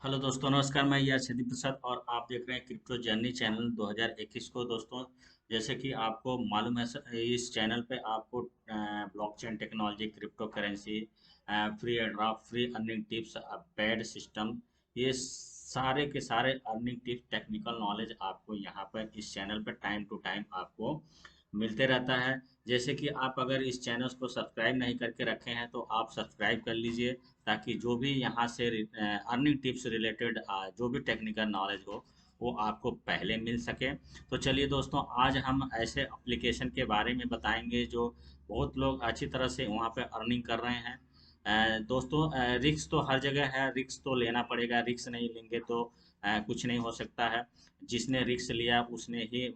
Hello दोस्तों, नमस्कार। मैं यार प्रसाद और आप देख रहे हैं क्रिप्टो जर्नी चैनल 2021 को। दोस्तों, जैसे कि आपको मालूम है, इस चैनल पे आपको blockchain technology, crypto currency, free airdrop, free earning tips, paid system, ये सारे के सारे अर्निंग टिप्स, टेक्निकल नॉलेज आपको यहाँ पर इस चैनल पर टाइम टू टाइम आपको मिलते रहता है। जैसे कि आप अगर इस चैनल को सब्सक्राइब नहीं करके रखे हैं तो आप सब्सक्राइब कर लीजिए, ताकि जो भी यहाँ से अर्निंग टिप्स रिलेटेड जो भी टेक्निकल नॉलेज हो वो आपको पहले मिल सके। तो चलिए दोस्तों, आज हम ऐसे एप्लीकेशन के बारे में बताएंगे जो बहुत लोग अच्छी तरह से वहाँ पे अर्निंग कर रहे हैं। दोस्तों, रिस्क तो हर जगह है, रिस्क तो लेना पड़ेगा। रिस्क नहीं लेंगे तो कुछ नहीं हो सकता है। जिसने रिस्क लिया उसने ही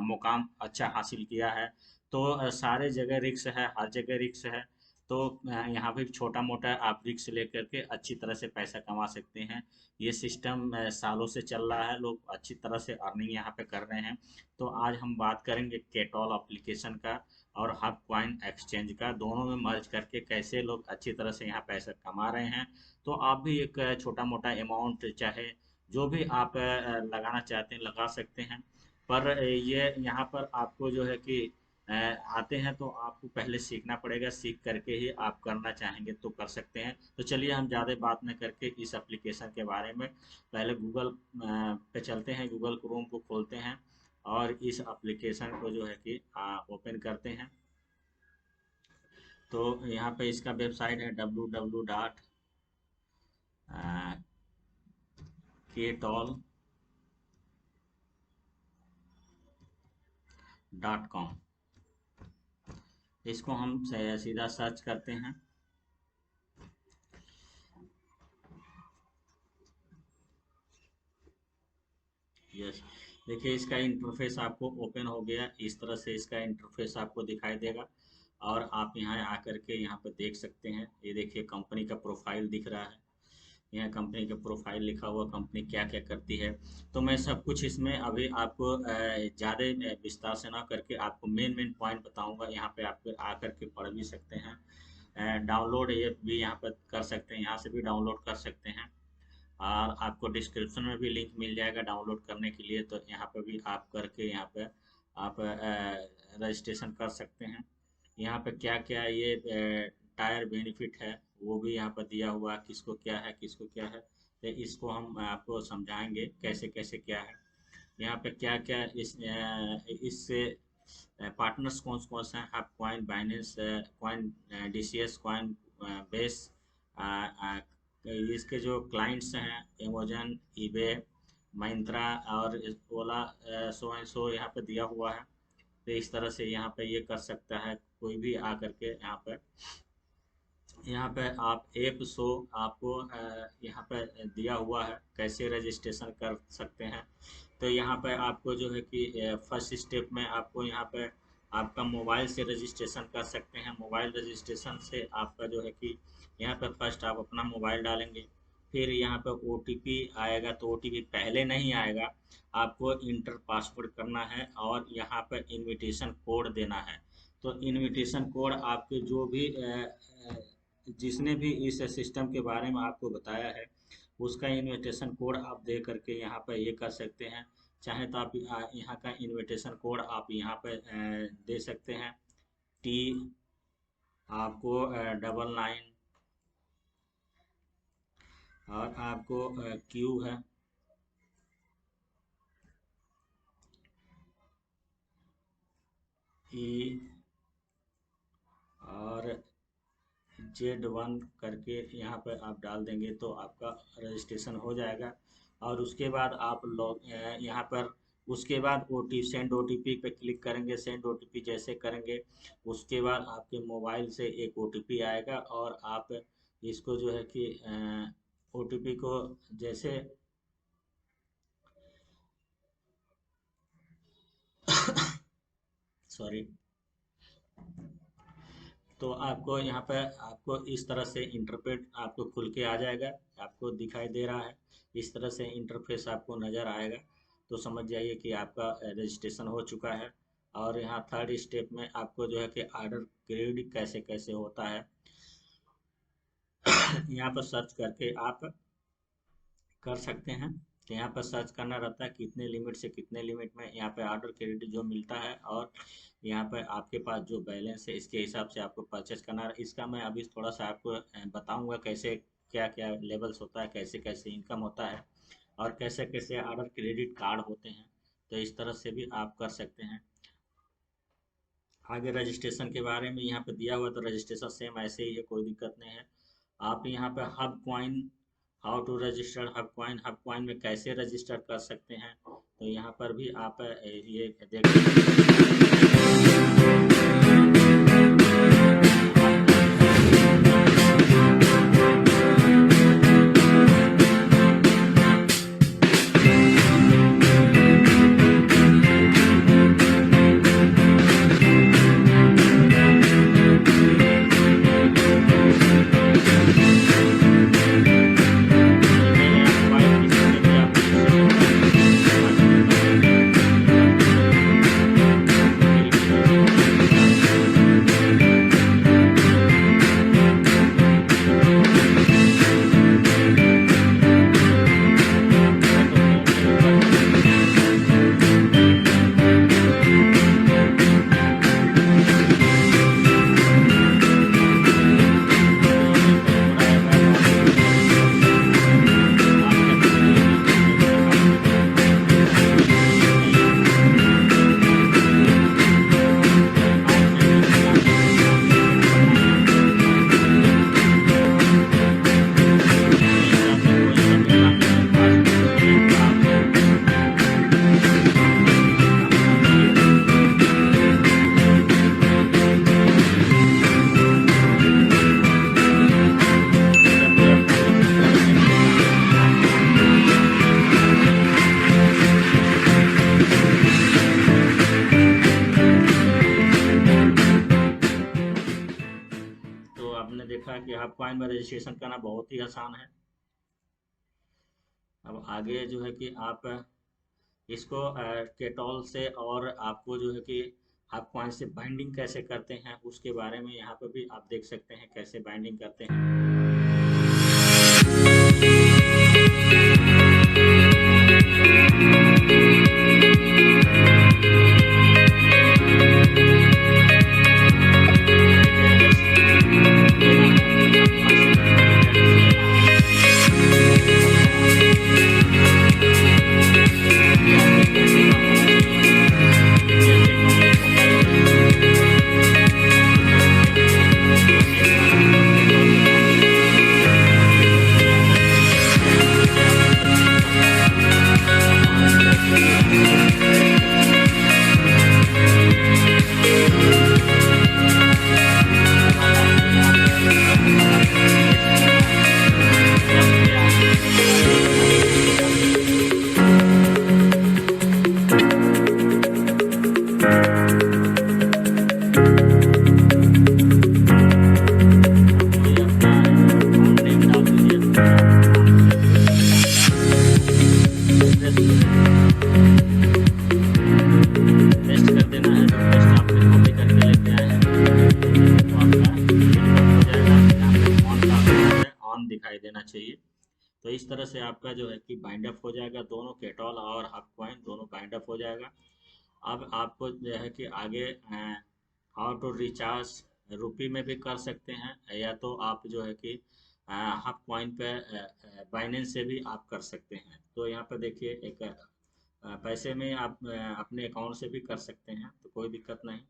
मुकाम अच्छा हासिल किया है। तो सारे जगह रिस्क है, हर जगह रिस्क है। तो यहाँ पे छोटा मोटा आप रिस्क लेकर के अच्छी तरह से पैसा कमा सकते हैं। ये सिस्टम सालों से चल रहा है, लोग अच्छी तरह से अर्निंग यहाँ पे कर रहे हैं। तो आज हम बात करेंगे केटॉल एप्लीकेशन का और हब कॉइन एक्सचेंज का, दोनों में मर्ज करके कैसे लोग अच्छी तरह से यहाँ पैसा कमा रहे हैं। तो आप भी एक छोटा मोटा अमाउंट, चाहे जो भी आप लगाना चाहते हैं लगा सकते हैं। पर ये यहाँ पर आपको जो है कि आते हैं तो आपको पहले सीखना पड़ेगा। सीख करके ही आप करना चाहेंगे तो कर सकते हैं। तो चलिए हम ज़्यादा बात न करके इस एप्लीकेशन के बारे में पहले गूगल पे चलते हैं, गूगल क्रोम को खोलते हैं और इस एप्लीकेशन को जो है कि ओपन करते हैं। तो यहाँ पे इसका वेबसाइट है www.ketol.com। इसको हम सीधा सर्च करते हैं। यस, देखिए इसका इंटरफेस आपको ओपन हो गया। इस तरह से इसका इंटरफेस आपको दिखाई देगा और आप यहाँ आकर के यहाँ पर देख सकते हैं। ये देखिए कंपनी का प्रोफाइल दिख रहा है, यहाँ कंपनी का प्रोफाइल लिखा हुआ, कंपनी क्या क्या करती है। तो मैं सब कुछ इसमें अभी आपको ज़्यादा विस्तार से ना करके आपको मेन मेन पॉइंट बताऊंगा। यहाँ पे आप आकर के पढ़ भी सकते हैं, डाउनलोड ये भी यहाँ पर कर सकते हैं, यहाँ से भी डाउनलोड कर सकते हैं। और आपको डिस्क्रिप्शन में भी लिंक मिल जाएगा डाउनलोड करने के लिए। तो यहाँ पे भी आप करके यहाँ पे आप रजिस्ट्रेशन कर सकते हैं। यहाँ पे क्या क्या ये टायर बेनिफिट है वो भी यहाँ पर दिया हुआ है, किसको क्या है किसको क्या है। तो इसको हम आपको समझाएंगे कैसे कैसे क्या है। यहाँ पे क्या क्या इससे पार्टनर्स कौन कौन से हैं। आप coin Binance, coin DCS, coin base, इसके जो क्लाइंट्स हैं अमेजन, ईबे, महिंद्रा और ओला, सो एंड सो यहाँ पे दिया हुआ है। तो इस तरह से यहाँ पे ये कर सकता है कोई भी आकर के यहाँ पे। यहाँ पे आप ऐप शो आपको यहाँ पे दिया हुआ है कैसे रजिस्ट्रेशन कर सकते हैं। तो यहाँ पे आपको जो है कि फर्स्ट स्टेप में आपको यहाँ पे आपका मोबाइल से रजिस्ट्रेशन कर सकते हैं। मोबाइल रजिस्ट्रेशन से आपका जो है कि यहाँ पे फर्स्ट आप अपना मोबाइल डालेंगे, फिर यहाँ पे ओटीपी आएगा। तो ओटीपी पहले नहीं आएगा, आपको इंटर पासवर्ड करना है और यहाँ पे इनविटेशन कोड देना है। तो इनविटेशन कोड आपके जो भी जिसने भी इस सिस्टम के बारे में आपको बताया है उसका इनविटेशन कोड आप दे करके यहाँ पर ये कर सकते हैं। चाहे तो आप यहाँ का इनविटेशन कोड आप यहाँ पे दे सकते हैं। टी आपको 99 और आपको क्यू है, ई और Z1 करके यहाँ पर आप डाल देंगे तो आपका रजिस्ट्रेशन हो जाएगा। और उसके बाद आप लॉग यहाँ पर उसके बाद सेंड ओटीपी पे क्लिक करेंगे। सेंड ओटीपी जैसे करेंगे उसके बाद आपके मोबाइल से एक ओटीपी आएगा और आप इसको जो है कि ओटीपी को जैसे सॉरी, तो आपको यहाँ पे आपको इस तरह से इंटरप्रेट आपको खुल के आ जाएगा, आपको दिखाई दे रहा है। इस तरह से इंटरफेस आपको नज़र आएगा। तो समझ जाइए कि आपका रजिस्ट्रेशन हो चुका है। और यहाँ थर्ड स्टेप में आपको जो है कि ऑर्डर क्रेडिट कैसे कैसे होता है यहाँ पर सर्च करके आप कर सकते हैं। तो यहाँ पर सर्च करना रहता है कितने लिमिट से कितने लिमिट में यहाँ पे ऑर्डर क्रेडिट जो मिलता है, और यहाँ पर आपके पास जो बैलेंस है इसके हिसाब से आपको परचेज करना है। इसका मैं अभी थोड़ा सा आपको बताऊंगा कैसे क्या क्या लेवल्स होता है, कैसे कैसे इनकम होता है, और कैसे कैसे ऑर्डर क्रेडिट कार्ड होते हैं। तो इस तरह से भी आप कर सकते हैं। आगे रजिस्ट्रेशन के बारे में यहाँ पे दिया हुआ, तो रजिस्ट्रेशन सेम ऐसे ही है, कोई दिक्कत नहीं है। आप यहाँ पे Hub Coin, how to register Hub Coin में कैसे रजिस्टर कर सकते हैं, तो यहाँ पर भी आप ये देख सकते तो आपने देखा कि हब कॉइन में रजिस्ट्रेशन करना बहुत ही आसान है। अब आगे जो है कि आप इसको केटॉल से, और आपको जो है कि आप कॉइन से बाइंडिंग कैसे करते हैं उसके बारे में यहाँ पर भी आप देख सकते हैं कैसे बाइंडिंग करते हैं। टेस्ट कर देना है। जो टेस्ट आपने कॉपी करके लेके आए हैं तो आपका हो जाएगा। यहाँ पे ऑन दिखाई देना चाहिए। तो इस तरह से आपका जो है कि बाइंड अप हो जाएगा, दोनों केटॉल और हब कॉइन दोनों बाइंड अप हो जाएगा। अब आपको जो है कि आगे हाउ टू रिचार्ज रुपी में भी कर सकते हैं, या तो आप जो है कि हब कॉइन पे बाइनेंस से भी आप कर सकते हैं। तो यहाँ पर देखिए एक पैसे में आप अपने अकाउंट से भी कर सकते हैं, तो कोई दिक्कत नहीं।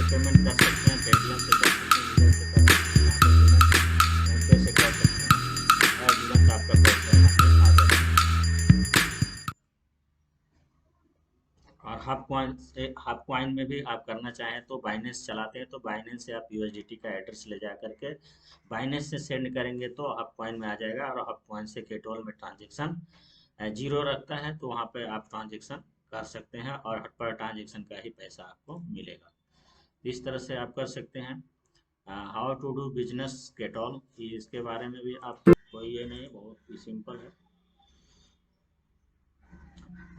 पेमेंट कर सकते हैं, पेटीएम से कर सकते हैं, गूगल से कर सकते हैं, यहाँ पे पेमेंट पैसे कर सकते हैं, और तुरंत आपका पैसा यहाँ पे आ जाएगा। और हब कॉइन में भी आप करना चाहें तो बाइनेंस चलाते हैं, तो बाइनेंस से आप यूएसडीटी का एड्रेस ले जा करके बाइनेंस से सेंड करेंगे तो हब कॉइन में आ जाएगा। और हब कॉइन से केटोल में ट्रांजेक्शन जीरो रखता है, तो वहाँ पे आप ट्रांजेक्शन कर सकते हैं और पर ट्रांजेक्शन का ही पैसा आपको मिलेगा। इस तरह से आप कर सकते हैं। हाउ टू डू बिजनेस केटॉल, इसके बारे में भी आप, कोई ये नहीं, बहुत ही सिंपल है।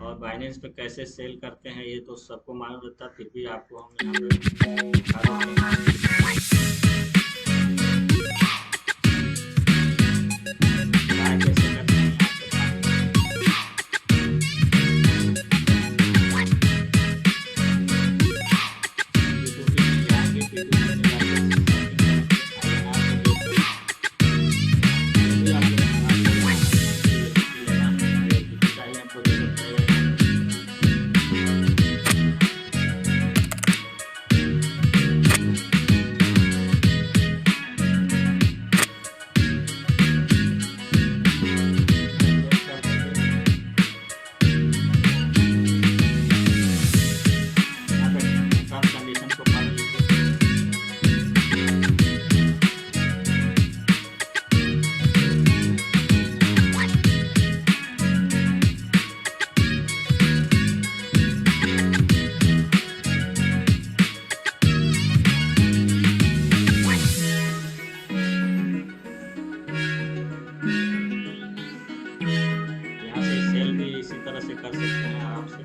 और बाइनेंस पे कैसे सेल करते हैं ये तो सबको मालूम रहता है, फिर भी आपको हम यहाँ पे दिखा देते हैं बाय कैसे करते हैं P2P में जाएंगे, P2P में जाके सेटिंग करेंगे। आगे आपको जो भी आपको लेना है, चाहिए आपको दे सकते हैं। सेट कर देंगे। यहाँ पे टर्म कंडीशन को पढ़ लीजिए। यहाँ से सेल भी इसी तरह से कर सकते हैं आराम से।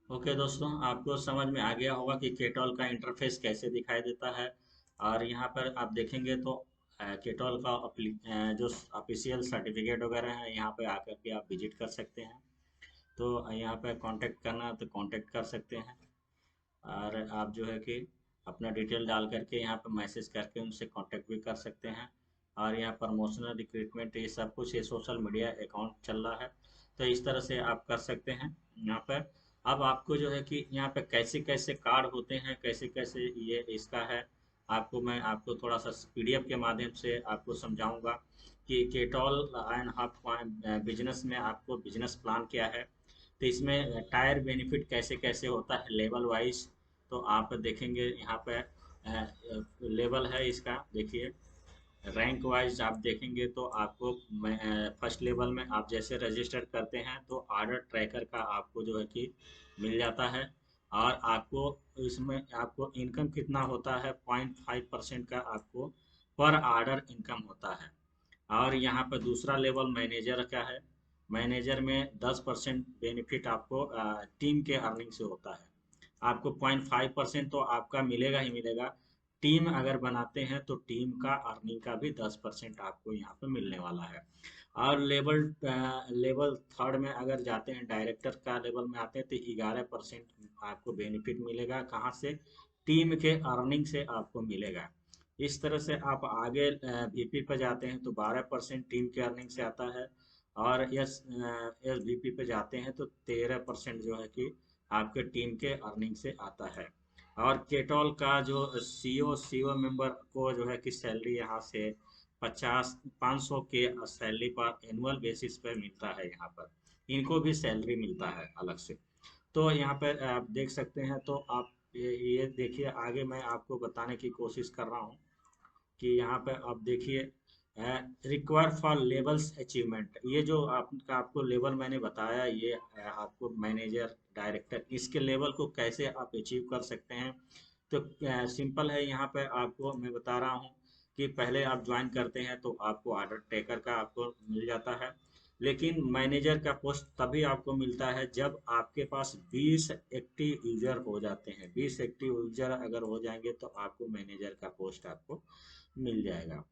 ओके दोस्तों, आपको समझ में आ गया होगा कि केटॉल का इंटरफेस कैसे दिखाई देता है। और यहाँ पर आप देखेंगे तो केटॉल का जो ऑफिशियल सर्टिफिकेट वगैरह है, यहाँ पे आकर के आप विजिट कर सकते हैं। तो यहाँ पे कांटेक्ट करना है तो कांटेक्ट कर सकते हैं। और आप जो है कि अपना डिटेल डाल करके यहाँ पर मैसेज करके उनसे कांटेक्ट भी कर सकते हैं। और यहाँ प्रमोशनल रिक्रूटमेंट ये सब कुछ, ये सोशल मीडिया अकाउंट चल रहा है, तो इस तरह से आप कर सकते हैं यहाँ पर। अब आपको जो है कि यहाँ पे कैसे कैसे कार्ड होते हैं, कैसे कैसे ये इसका है, आपको मैं आपको थोड़ा सा पीडीएफ के माध्यम से आपको समझाऊंगा कि केटॉल एंड हब बिजनेस में आपको बिजनेस प्लान क्या है। तो इसमें टायर बेनिफिट कैसे कैसे होता है लेवल वाइज, तो आप देखेंगे यहाँ पे लेवल है इसका, देखिए रैंक वाइज आप देखेंगे तो आपको फर्स्ट लेवल में आप जैसे रजिस्टर करते हैं तो ऑर्डर ट्रैकर का आपको जो है कि मिल जाता है। और आपको इसमें आपको इनकम कितना होता है, 0.5% का आपको पर ऑर्डर इनकम होता है। और यहाँ पर दूसरा लेवल मैनेजर का है। मैनेजर में 10% बेनिफिट आपको टीम के अर्निंग से होता है। आपको 0.5% तो आपका मिलेगा ही मिलेगा। टीम अगर बनाते हैं तो टीम का अर्निंग का भी 10% आपको यहाँ पे मिलने वाला है। और लेवल लेवल थर्ड में अगर जाते हैं, डायरेक्टर का लेवल में आते हैं तो 11% आपको बेनिफिट मिलेगा। कहाँ से? टीम के अर्निंग से आपको मिलेगा। इस तरह से आप आगे वीपी पर जाते हैं तो 12% टीम के अर्निंग से आता है। और एस वीपी पे जाते हैं तो 13% जो है कि आपके टीम के अर्निंग से आता है। और केटॉल का जो सीओ मेंबर को जो है कि सैलरी यहाँ से 500 के सैलरी पर एनुअल बेसिस पर मिलता है। यहाँ पर इनको भी सैलरी मिलता है अलग से। तो यहाँ पर आप देख सकते हैं। तो आप ये देखिए, आगे मैं आपको बताने की कोशिश कर रहा हूँ कि यहाँ पे आप देखिए रिक्वायर फॉर लेवल्स अचीवमेंट, ये जो आपको लेवल मैंने बताया, ये आपको मैनेजर डायरेक्टर इसके लेवल को कैसे आप अचीव कर सकते हैं। तो सिंपल है, यहाँ पे आपको मैं बता रहा हूँ कि पहले आप ज्वाइन करते हैं तो आपको ऑर्डर टेकर का आपको मिल जाता है। लेकिन मैनेजर का पोस्ट तभी आपको मिलता है जब आपके पास 20 एक्टिव यूजर हो जाते हैं। 20 एक्टिव यूजर अगर हो जाएंगे तो आपको मैनेजर का पोस्ट आपको मिल जाएगा।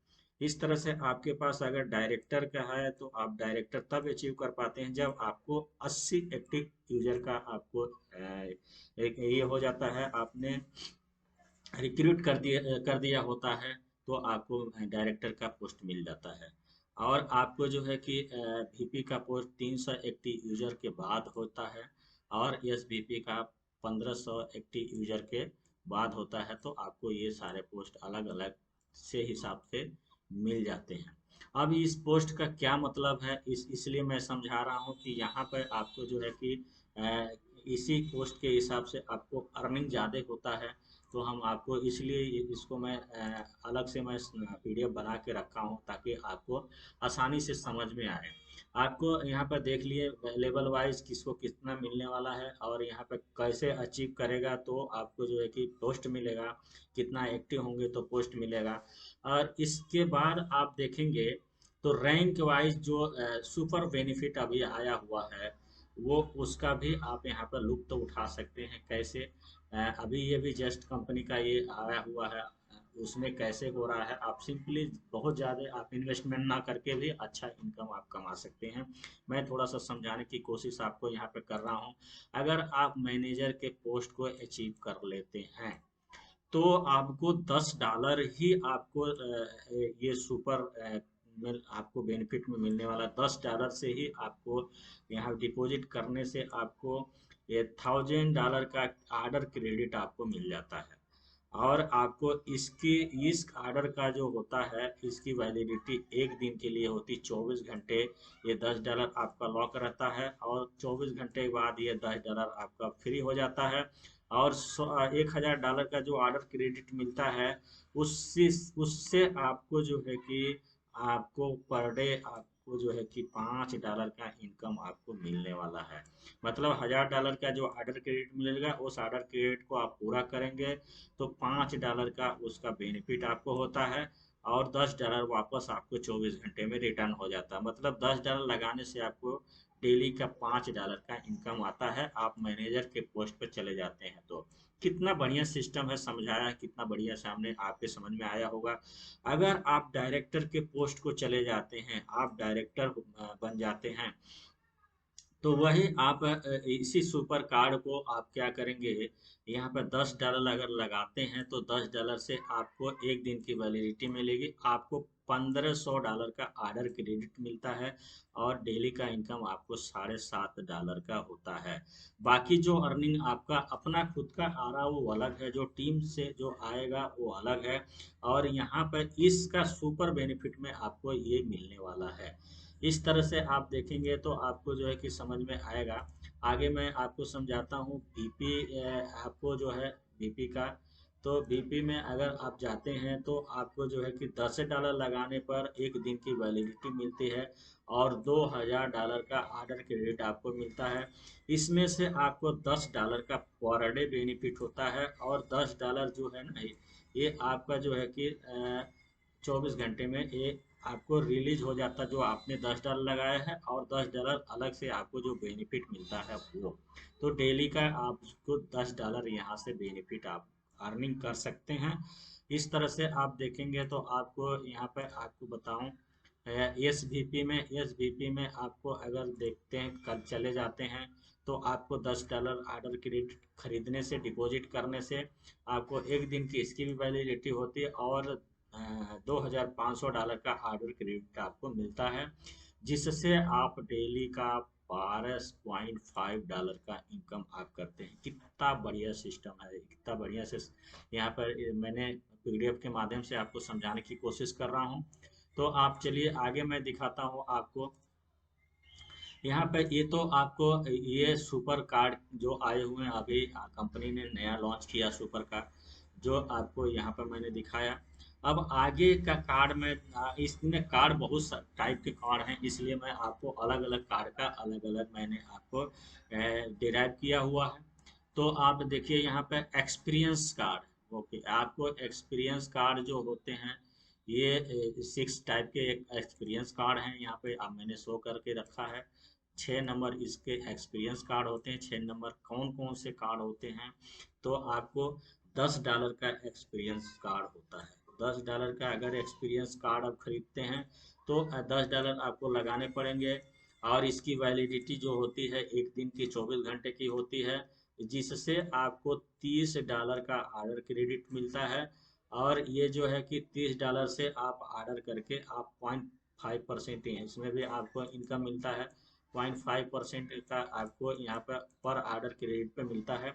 इस तरह से आपके पास अगर डायरेक्टर का है तो आप डायरेक्टर तब अचीव कर पाते हैं जब आपको 80 एक्टिव यूजर का आपको एक ये हो जाता है, आपने रिक्रूट कर दिया होता है, तो आपको डायरेक्टर का पोस्ट मिल जाता है। और आपको जो है कि वीपी का पोस्ट 300 एक्टिव यूजर के बाद होता है। और एस वीपी का 1500 एक्टिव यूजर के बाद होता है, तो आपको ये सारे पोस्ट अलग अलग से हिसाब से मिल जाते हैं। अब इस पोस्ट का क्या मतलब है, इसलिए मैं समझा रहा हूँ कि यहाँ पर आपको जो है कि इसी पोस्ट के हिसाब से आपको अर्निंग ज़्यादा होता है। तो हम आपको इसलिए इसको मैं अलग से मैं पीडीएफ बना के रखा हूँ ताकि आपको आसानी से समझ में आए। आपको यहाँ पर देख लिए लेवल वाइज किसको कितना मिलने वाला है, और यहाँ पर कैसे अचीव करेगा तो आपको जो है कि पोस्ट मिलेगा, कितना एक्टिव होंगे तो पोस्ट मिलेगा। और इसके बाद आप देखेंगे तो रैंक वाइज जो सुपर बेनिफिट अभी आया हुआ है, वो उसका भी आप यहाँ पर लुत्फ उठा सकते हैं। कैसे? अभी ये भी जस्ट कंपनी का ये आया हुआ है, उसमें कैसे हो रहा है, आप सिंपली बहुत ज़्यादा आप इन्वेस्टमेंट ना करके भी अच्छा इनकम आप कमा सकते हैं। मैं थोड़ा सा समझाने की कोशिश आपको यहाँ पे कर रहा हूँ। अगर आप मैनेजर के पोस्ट को अचीव कर लेते हैं तो आपको $10 ही आपको ये सुपर मिल आपको बेनिफिट में मिलने वाला। $10 से ही आपको यहाँ डिपॉजिट करने से आपको ये $1000 का ऑर्डर क्रेडिट आपको मिल जाता है। और आपको इसकी इस ऑर्डर का जो होता है, इसकी वैलिडिटी एक दिन के लिए होती, 24 घंटे। ये $10 आपका लॉक रहता है, और 24 घंटे के बाद ये $10 आपका फ्री हो जाता है। और $1000 का जो ऑर्डर क्रेडिट मिलता है, उससे उससे आपको जो है कि आपको पर डे आपको जो है कि $5 का इनकम आपको मिलने वाला है। मतलब $1000 का जो ऑर्डर क्रेडिट मिलेगा, उस ऑर्डर क्रेडिट को आप पूरा करेंगे तो $5 का उसका बेनिफिट आपको होता है, और $10 वापस आपको 24 घंटे में रिटर्न हो जाता है। मतलब $10 लगाने से आपको डेली का $5 का इनकम आता है, आप मैनेजर के पोस्ट पर चले जाते हैं तो। कितना बढ़िया सिस्टम है, समझाया कितना बढ़िया, सामने आपके समझ में आया होगा। अगर आप डायरेक्टर के पोस्ट को चले जाते हैं, आप डायरेक्टर बन जाते हैं, तो वही आप इसी सुपर कार्ड को आप क्या करेंगे, यहाँ पर $10 अगर लगाते हैं तो $10 से आपको एक दिन की वैलिडिटी मिलेगी, आपको $1500 का ऑर्डर क्रेडिट मिलता है, और डेली का इनकम आपको $7.5 का होता है। बाकी जो अर्निंग आपका अपना खुद का आ रहा वो अलग है, जो टीम से जो आएगा वो अलग है। और यहाँ पर इसका सुपर बेनिफिट में आपको ये मिलने वाला है। इस तरह से आप देखेंगे तो आपको जो है कि समझ में आएगा। आगे मैं आपको समझाता हूँ बीपी, आपको जो है बीपी का। तो बीपी में अगर आप जाते हैं तो आपको जो है कि $10 लगाने पर एक दिन की वैलिडिटी मिलती है, और $2000 का ऑर्डर क्रेडिट आपको मिलता है। इसमें से आपको $10 का पर डे बेनिफिट होता है, और $10 जो है ना, ये आपका जो है कि 24 घंटे में ये आपको रिलीज हो जाता है, जो आपने $10 लगाया है, और $10 अलग से आपको जो बेनिफिट मिलता है वो। तो डेली का आपको $10 यहाँ से बेनिफिट आप अर्निंग कर सकते हैं। इस तरह से आप देखेंगे तो आपको यहाँ पर आपको बताऊं, एस वी पी में आपको अगर देखते हैं, कल चले जाते हैं तो आपको $10 ऑर्डर क्रेडिट खरीदने से, डिपॉजिट करने से आपको एक दिन की इसकी भी वैलिडिटी होती है, और $2500 का ऑर्डर क्रेडिट आपको मिलता है, जिससे आप डेली का $12.5 का इनकम आप करते हैं। कितना बढ़िया सिस्टम है, कितना बढ़िया से यहाँ पर मैंने पीडीएफ के माध्यम से आपको समझाने की कोशिश कर रहा हूँ। तो आप चलिए आगे मैं दिखाता हूँ आपको। यहाँ पे ये तो आपको ये सुपर कार्ड जो आए हुए हैं, अभी कंपनी ने नया लॉन्च किया सुपर कार्ड, जो आपको यहाँ पर मैंने दिखाया। अब आगे का कार्ड में इसमें कार्ड बहुत टाइप के कार्ड हैं, इसलिए मैं आपको अलग अलग कार्ड का अलग अलग मैंने आपको डिराइव किया हुआ है। तो आप देखिए यहाँ पे एक्सपीरियंस कार्ड। ओके, आपको एक्सपीरियंस कार्ड जो होते हैं, ये 6 टाइप के एक एक्सपीरियंस कार्ड हैं, यहाँ पे अब मैंने शो करके रखा है। 6 नंबर इसके एक्सपीरियंस कार्ड होते हैं। 6 नंबर कौन कौन से कार्ड होते हैं, तो आपको $10 का एक्सपीरियंस कार्ड होता है। $10 का अगर एक्सपीरियंस कार्ड आप खरीदते हैं तो $10 आपको लगाने पड़ेंगे, और इसकी वैलिडिटी जो होती है एक दिन की 24 घंटे की होती है, जिससे आपको $30 का ऑर्डर क्रेडिट मिलता है। और ये जो है कि $30 से आप ऑर्डर करके आप 0.5% ही है, इसमें भी आपको इनकम मिलता है। 0.5% का आपको यहाँ पर ऑर्डर क्रेडिट पे मिलता है।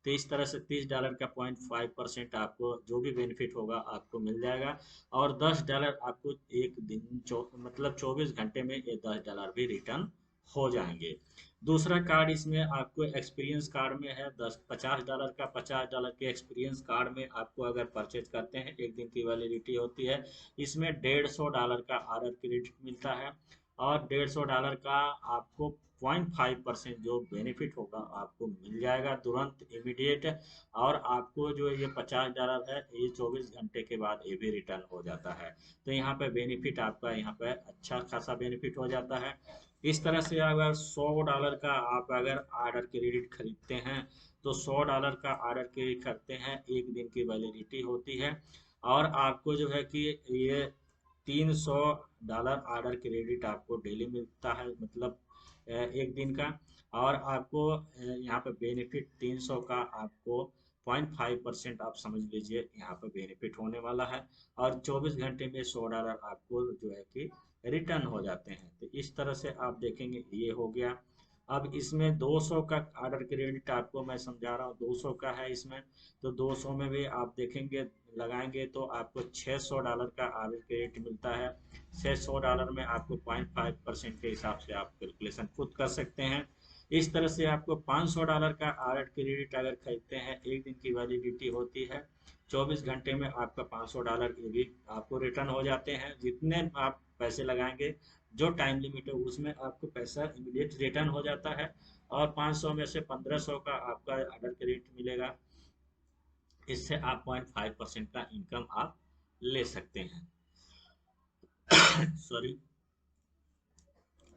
तो इस तरह से $30 का 0.5% आपको जो भी बेनिफिट होगा आपको मिल जाएगा। और $10 आपको एक दिन मतलब 24 घंटे में ये $10 भी रिटर्न हो जाएंगे। दूसरा कार्ड इसमें आपको एक्सपीरियंस कार्ड में है $50 का। $50 के एक्सपीरियंस कार्ड में आपको अगर परचेज करते हैं, एक दिन की वैलिडिटी होती है। इसमें $150 का ऑर्डर क्रेडिट मिलता है और $150 का आपको 0.5% जो बेनिफिट होगा आपको मिल जाएगा तुरंत इमीडिएट। और आपको जो ये $50 है ये 24 घंटे के बाद ये भी रिटर्न हो जाता है। तो यहाँ पे बेनिफिट आपका यहाँ पे अच्छा खासा बेनिफिट हो जाता है। इस तरह से अगर $100 का आप अगर ऑर्डर क्रेडिट खरीदते हैं तो $100 का ऑर्डर क्रेडिट खरीदते हैं, एक दिन की वैलिडिटी होती है। और आपको जो है कि ये $300 ऑर्डर क्रेडिट आपको डेली मिलता है, मतलब एक दिन का। और आपको यहाँ पे बेनिफिट 300 का आपको 0.5% आप समझ लीजिए यहाँ पे बेनिफिट होने वाला है। और 24 घंटे में $100 आपको जो है कि रिटर्न हो जाते हैं। तो इस तरह से आप देखेंगे ये हो गया। अब इसमें 200 का ऑर्डर क्रेडिट आपको मैं समझा रहा हूँ, 200 का है इसमें। तो 200 में भी आप देखेंगे लगाएंगे तो आपको $600 का ऑर्डर क्रेडिट मिलता है। $600 में आपको 0.5% के हिसाब से आप कैलकुलेशन खुद कर सकते हैं। इस तरह से आपको $500 का ऑर्डर क्रेडिट अगर खरीदते हैं, एक दिन की वैलिडिटी होती है, 24 घंटे में आपका $500 ये भी आपको रिटर्न हो जाते हैं। जितने आप पैसे लगाएंगे, जो टाइम लिमिट है उसमें आपको पैसा इमीडिएट रिटर्न हो जाता है। और 500 में से 1500 का आपका ऑर्डर क्रेडिट मिलेगा। इससे आप 0.5% का इनकम आप ले सकते हैं। सॉरी।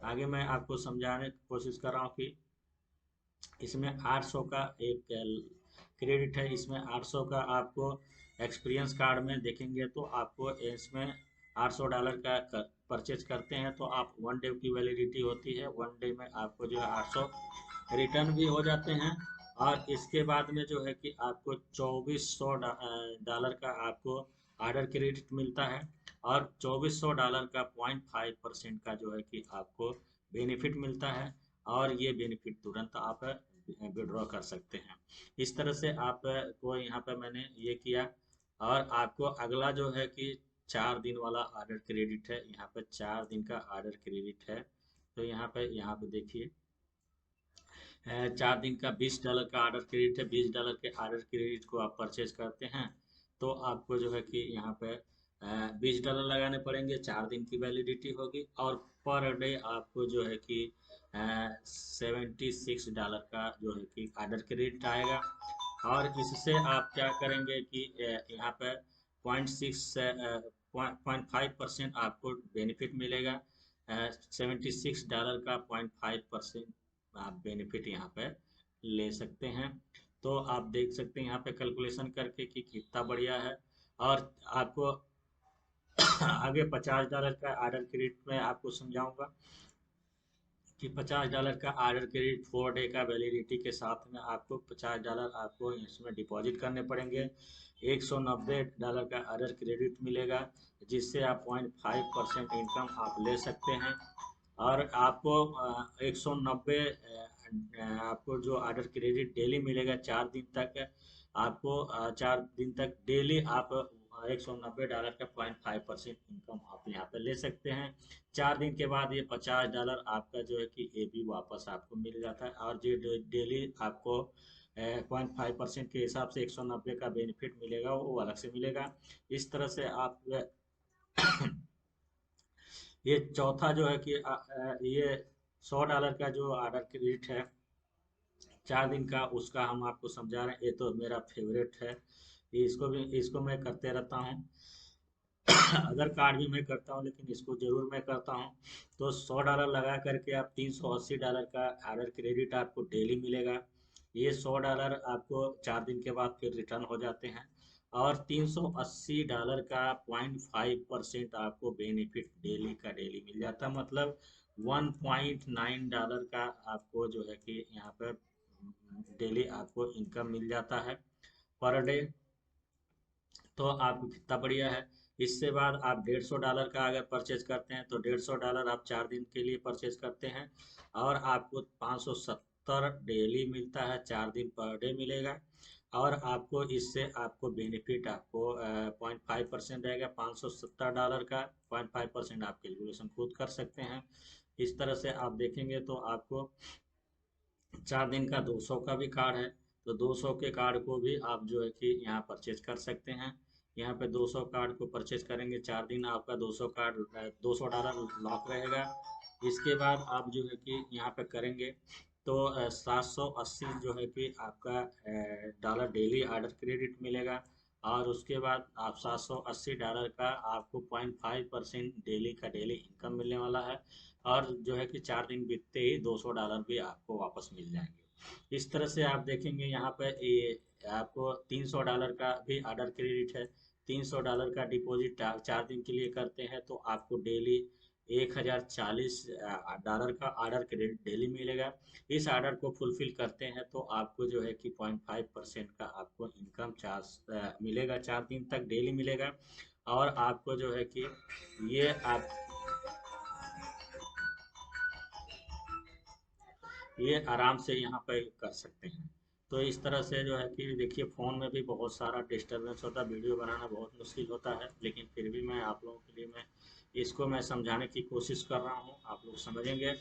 आगे मैं आपको समझाने की कोशिश कर रहा हूँ कि इसमें 800 का एक क्रेडिट है। इसमें 800 का आपको एक्सपीरियंस कार्ड में देखेंगे तो आपको इसमें $800 का परचेज करते हैं तो आप 1 डे की वैलिडिटी होती है। 1 डे में आपको जो है 800 रिटर्न भी हो जाते हैं। और इसके बाद में जो है कि आपको $2400 का आपको ऑर्डर क्रेडिट मिलता है। और $2400 का 0.5% का जो है कि आपको बेनिफिट मिलता है। और ये बेनिफिट तुरंत आप विड्रॉ कर सकते हैं। इस तरह से आप को यहाँ पे मैंने ये किया। और आपको अगला जो है कि 4 दिन वाला ऑर्डर क्रेडिट है। यहाँ पे 4 दिन का ऑर्डर क्रेडिट है। तो यहाँ पे देखिए 4 दिन का $20 का ऑर्डर क्रेडिट है। $20 के ऑर्डर क्रेडिट को आप परचेज करते हैं तो आपको जो है कि यहाँ पे $20 लगाने पड़ेंगे, 4 दिन की वैलिडिटी होगी। और पर डे आपको जो है कि $76 का जो है कि ऑर्डर क्रेडिट आएगा। और इससे आप क्या करेंगे कि यहाँ पे 0.5% आपको बेनिफिट मिलेगा। $76 का 0.5% आप बेनिफिट यहाँ पे ले सकते हैं। तो आप देख सकते हैं यहाँ पे कैलकुलेशन करके कि कितना बढ़िया है। और आपको आगे $50 का ऑर्डर क्रेडिट में आपको समझाऊंगा कि $50 का ऑर्डर क्रेडिट 4 डे का वैलिडिटी के साथ में आपको $50 आपको इसमें डिपॉजिट करने पड़ेंगे। $190 का ऑर्डर क्रेडिट मिलेगा जिससे आप 0.5% इनकम आप ले सकते हैं। और आपको 190 आपको जो ऑर्डर क्रेडिट डेली मिलेगा 4 दिन तक। आपको 4 दिन तक डेली आप $190 का 0.5% इनकम आप यहाँ पे ले सकते हैं। 4 दिन के बाद ये $50 आपका जो है कि ये भी वापस आपको मिल जाता है। और जो डेली आपको 0.5% के हिसाब से 190 का बेनिफिट मिलेगा वो अलग से मिलेगा। इस तरह से आप ये चौथा जो है कि ये $100 का जो ऑर्डर क्रेडिट है 4 दिन का, उसका हम आपको समझा रहे हैं। ये तो मेरा फेवरेट है, इसको मैं करते रहता हूँ। अदर कार्ड भी मैं करता हूँ लेकिन इसको जरूर मैं करता हूँ। तो $100 लगा करके आप $380 का ऑर्डर क्रेडिट आपको डेली मिलेगा। ये $100 आपको 4 दिन के बाद फिर रिटर्न हो जाते हैं। और $380 का 0.5% आपको बेनिफिट डेली का डेली मिल जाता है, मतलब $1.9 का आपको जो है कि यहाँ पर डेली आपको इनकम मिल जाता है पर डे। तो आपको कितना बढ़िया है। इससे बाद आप $150 का अगर परचेज करते हैं तो $150 आप 4 दिन के लिए परचेज करते हैं, और आपको 570 डेली मिलता है, 4 दिन पर डे मिलेगा। और आपको इससे आपको बेनिफिट आपको 0.5% रहेगा $570 का। 0.5% आप कैलकुलेशन खुद कर सकते हैं। इस तरह से आप देखेंगे तो आपको 4 दिन का 200 का भी कार्ड है, तो 200 के कार्ड को भी आप जो है कि यहाँ परचेज कर सकते हैं। यहाँ पे 200 कार्ड को परचेज करेंगे, 4 दिन आपका 200 कार्ड $200 लॉक रहेगा। इसके बाद आप जो है कि यहाँ पे करेंगे तो 780 जो है कि आपका डॉलर डेली ऑर्डर क्रेडिट मिलेगा। और उसके बाद आप $780 का आपको 0.5% डेली का डेली इनकम मिलने वाला है। और जो है कि 4 दिन बीतते ही $200 भी आपको वापस मिल जाएंगे। इस तरह से आप देखेंगे यहाँ पे ये आपको $300 का भी ऑर्डर क्रेडिट है। $300 का डिपॉजिट 4 दिन के लिए करते हैं तो आपको डेली $1040 का ऑर्डर क्रेडिट डेली मिलेगा। इस ऑर्डर को फुलफिल करते हैं तो आपको जो है कि 0.5% का आपको इनकम चार्ज मिलेगा, 4 दिन तक डेली मिलेगा। और आपको जो है कि ये आप ये आराम से यहाँ पे कर सकते हैं। तो इस तरह से जो है कि देखिए फ़ोन में भी बहुत सारा डिस्टरबेंस होता है, वीडियो बनाना बहुत मुश्किल होता है, लेकिन फिर भी मैं आप लोगों के लिए मैं इसको मैं समझाने की कोशिश कर रहा हूँ। आप लोग समझेंगे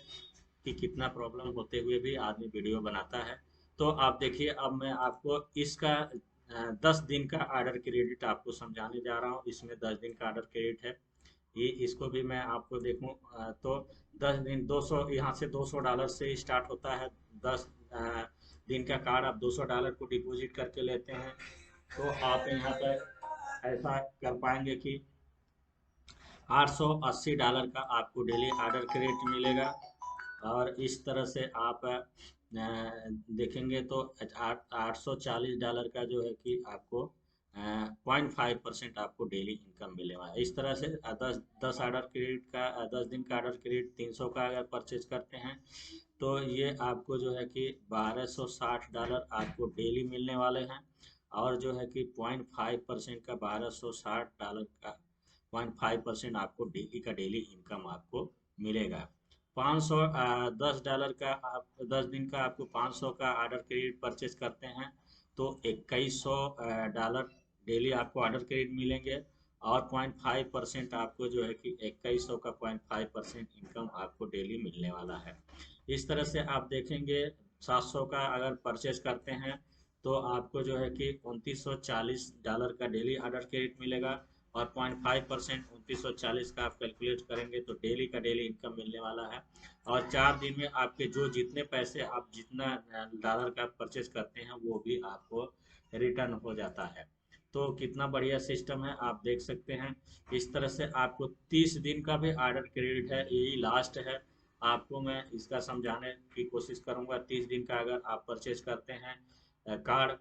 कि कितना प्रॉब्लम होते हुए भी आदमी वीडियो बनाता है। तो आप देखिए अब मैं आपको इसका 10 दिन का ऑर्डर क्रेडिट आपको समझाने जा रहा हूँ। इसमें 10 दिन का ऑर्डर क्रेडिट है। ये इसको भी मैं आपको देखूं तो 10 दिन 200 यहाँ से $200 से स्टार्ट होता है। 10 दिन का कार्ड आप $200 को डिपॉजिट करके लेते हैं तो आप यहाँ पर ऐसा कर पाएंगे कि $880 का आपको डेली ऑर्डर क्रेडिट मिलेगा। और इस तरह से आप देखेंगे तो $840 का जो है कि आपको 0.5% आपको डेली इनकम मिलेगा। इस तरह से दस दस ऑर्डर क्रेडिट का 10 दिन का ऑर्डर क्रेडिट 300 का अगर परचेज करते हैं तो ये आपको जो है कि $1260 आपको डेली मिलने वाले हैं। और जो है कि 0.5% का $1260 का 0.5% आपको डेली का डेली इनकम आपको मिलेगा। 510 डॉलर का आप 10 दिन का आपको 500 का ऑर्डर क्रेडिट परचेज करते हैं तो $2100 डेली आपको ऑर्डर क्रेडिट मिलेंगे। और 0.5% आपको जो है कि 2100 का 0.5% इनकम आपको डेली मिलने वाला है। इस तरह से आप देखेंगे 700 का अगर परचेज करते हैं तो आपको जो है कि $2940 का डेली ऑर्डर क्रेडिट मिलेगा। और 0.5% 2940 का आप कैलकुलेट करेंगे तो डेली का डेली इनकम मिलने वाला है। और 4 दिन में आपके जो जितने पैसे आप जितना डॉलर का परचेज करते हैं वो भी आपको रिटर्न हो जाता है। तो कितना बढ़िया सिस्टम है आप देख सकते हैं। इस तरह से आपको 30 दिन का भी ऑर्डर क्रेडिट है, यही लास्ट है। आपको मैं इसका समझाने की कोशिश करूंगा। 30 दिन का अगर आप परचेज करते हैं कार्ड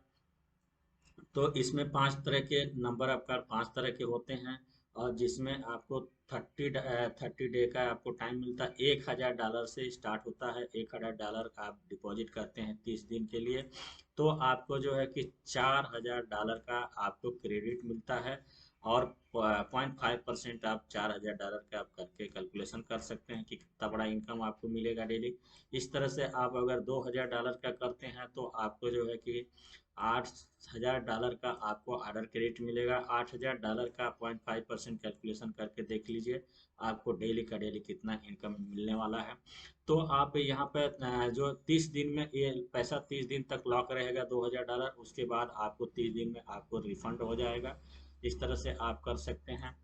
तो इसमें 5 तरह के नंबर ऑफ कार्ड 5 तरह के होते हैं। और जिसमें आपको 30 डे का आपको टाइम मिलता है। $1000 से स्टार्ट होता है। $1000 आप डिपॉजिट करते हैं 30 दिन के लिए तो आपको जो है कि $4000 का आपको क्रेडिट मिलता है। और 0.5% आप $4000 का आप करके कैलकुलेशन कर सकते हैं कि कितना बड़ा इनकम आपको मिलेगा डेली। इस तरह से आप अगर $2000 का करते हैं तो आपको जो है कि $8000 का आपको ऑर्डर क्रेडिट मिलेगा। $8000 का 0.5% कैलकुलेशन करके देख लीजिए आपको डेली का डेली कितना इनकम मिलने वाला है। तो आप यहाँ पे जो 30 दिन में ये पैसा 30 दिन तक लॉक रहेगा $2000। उसके बाद आपको 30 दिन में आपको रिफंड हो जाएगा। इस तरह से आप कर सकते हैं।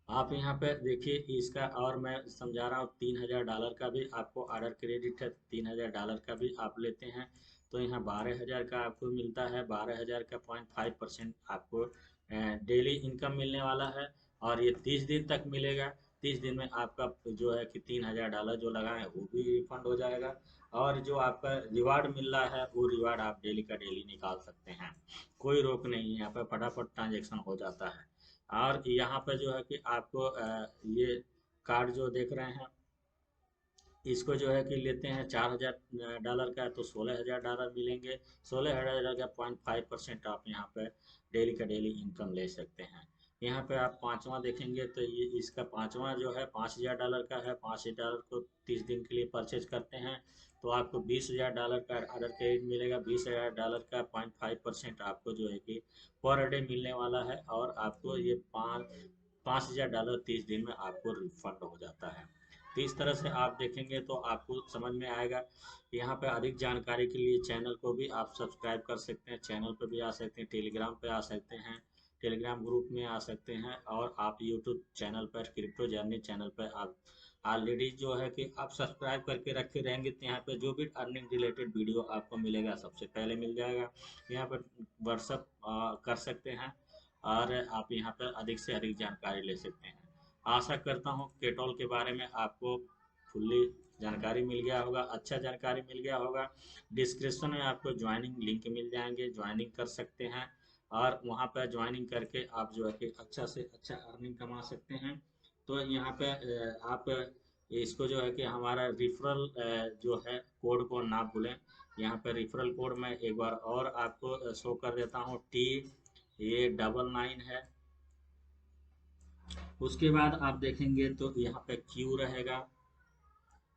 आप यहाँ पे देखिए इसका और मैं समझा रहा हूँ। $3000 का भी आपको ऑर्डर क्रेडिट है। $3000 का भी आप लेते हैं तो यहाँ 12000 का आपको मिलता है। 12000 का 0.5% आपको डेली इनकम मिलने वाला है। और ये 30 दिन तक मिलेगा। 30 दिन में आपका जो है कि $3000 जो लगाए वो भी रिफंड हो जाएगा। और जो आपका रिवार्ड मिल रहा है वो रिवार्ड आप डेली का डेली निकाल सकते हैं। कोई रोक नहीं है, यहाँ पे फटाफट ट्रांजेक्शन हो जाता है। और यहाँ पे जो है कि आपको ये कार्ड जो देख रहे हैं इसको जो है कि लेते हैं $4000 का तो $16000 मिलेंगे। $16000 का 0.5% आप यहाँ पे डेली का डेली इनकम ले सकते हैं। यहाँ पे आप पांचवा देखेंगे तो ये इसका पांचवा जो है $5000 का है। $5000 को 30 दिन के लिए परचेज करते हैं तो आपको $20000 का ऑर्डर क्रेडिट मिलेगा। $20000 का 0.5% आपको जो है कि पर डे मिलने वाला है, और आपको ये $5000 30 दिन में आपको रिफंड हो जाता है। तो इस तरह से आप देखेंगे तो आपको समझ में आएगा। यहाँ पे अधिक जानकारी के लिए चैनल को भी आप सब्सक्राइब कर सकते हैं, चैनल पे भी आ सकते हैं, टेलीग्राम पे आ सकते हैं, टेलीग्राम ग्रुप में आ सकते हैं, और आप यूट्यूब चैनल पर क्रिप्टो जर्नी चैनल पर आप ऑलरेडी जो है कि आप सब्सक्राइब करके रखे रहेंगे तो यहाँ पे जो भी अर्निंग रिलेटेड वीडियो आपको मिलेगा सबसे पहले मिल जाएगा। यहाँ पर व्हाट्सअप कर सकते हैं, और आप यहाँ पर अधिक से अधिक जानकारी ले सकते हैं। आशा करता हूँ केटोल के बारे में आपको फुल्ली जानकारी मिल गया होगा, अच्छा जानकारी मिल गया होगा। डिस्क्रिप्शन में आपको ज्वाइनिंग लिंक मिल जाएंगे, ज्वाइनिंग कर सकते हैं, और वहाँ पर ज्वाइनिंग करके आप जो है कि अच्छा से अच्छा अर्निंग कमा सकते हैं। तो यहाँ पे आप इसको जो है कि हमारा रिफरल जो है कोड को ना भूलें। यहाँ पे रिफरल कोड मैं एक बार और आपको शो कर देता हूँ। ये 99 है। उसके बाद आप देखेंगे तो यहाँ पे क्यू रहेगा,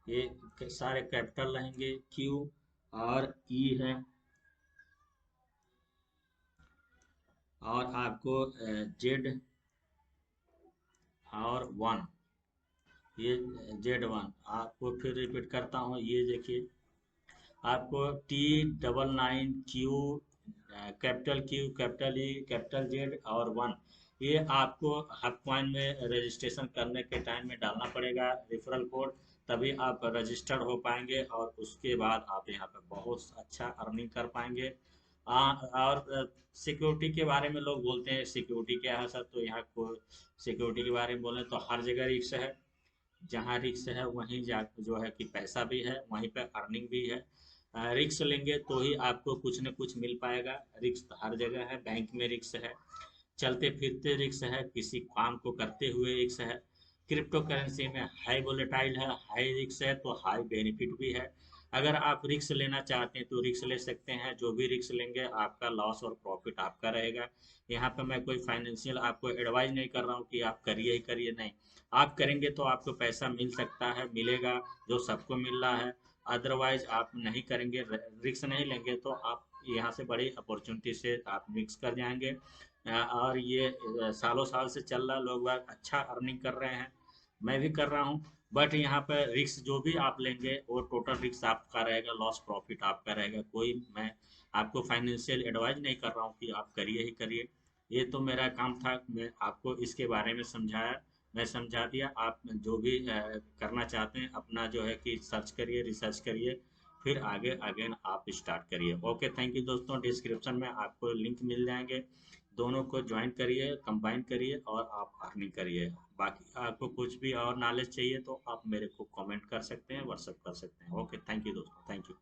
ये सारे कैपिटल रहेंगे। क्यू और ई है, और आपको जेड और 1, ये Z1 आपको फिर रिपीट करता हूँ। ये देखिए आपको T99 Q, capital Q, capital E, capital Z और 1, ये आपको हब कॉइन में रजिस्ट्रेशन करने के टाइम में डालना पड़ेगा रेफरल कोड, तभी आप रजिस्टर्ड हो पाएंगे, और उसके बाद आप यहाँ पे बहुत अच्छा अर्निंग कर पाएंगे। और सिक्योरिटी के बारे में लोग बोलते हैं सिक्योरिटी क्या है सर, तो यहाँ को सिक्योरिटी के बारे में बोले तो हर जगह रिस्क है। जहाँ रिक्स है वहीं जा जो है कि पैसा भी है, वहीं पर अर्निंग भी है। रिक्स लेंगे तो ही आपको कुछ न कुछ मिल पाएगा। रिक्स हर जगह है, बैंक में रिक्स है, चलते फिरते रिक्स है, किसी काम को करते हुए रिक्स है। क्रिप्टो करेंसी में हाई वोलेटाइल है, हाई रिक्स है तो हाई बेनिफिट भी है। अगर आप रिक्स लेना चाहते हैं तो रिक्स ले सकते हैं, जो भी रिक्स लेंगे आपका लॉस और प्रॉफिट आपका रहेगा। यहाँ पे मैं कोई फाइनेंशियल आपको एडवाइस नहीं कर रहा हूँ कि आप करिए ही करिए, नहीं। आप करेंगे तो आपको पैसा मिल सकता है, मिलेगा, जो सबको मिल रहा है। अदरवाइज आप नहीं करेंगे, रिक्स नहीं लेंगे तो आप यहाँ से बड़ी अपॉर्चुनिटी से आप मिक्स कर जाएंगे। और ये सालों साल से चल रहा, लोग बाग अच्छा अर्निंग कर रहे हैं, मैं भी कर रहा हूँ। बट यहाँ पर रिक्स जो भी आप लेंगे वो टोटल रिक्स आपका रहेगा, लॉस प्रॉफिट आपका रहेगा। कोई मैं आपको फाइनेंशियल एडवाइस नहीं कर रहा हूँ कि आप करिए ही करिए। ये तो मेरा काम था, मैं आपको इसके बारे में समझाया, मैं समझा दिया। आप जो भी करना चाहते हैं अपना जो है कि सर्च करिए, रिसर्च करिए, फिर आगे अगेन आप स्टार्ट करिए। ओके, थैंक यू दोस्तों। डिस्क्रिप्शन में आपको लिंक मिल जाएंगे, दोनों को ज्वाइन करिए, कंबाइन करिए, और आप अर्निंग करिए। बाकी आपको कुछ भी और नॉलेज चाहिए तो आप मेरे को कमेंट कर सकते हैं, व्हाट्सअप कर सकते हैं। ओके, थैंक यू दोस्तों, थैंक यू।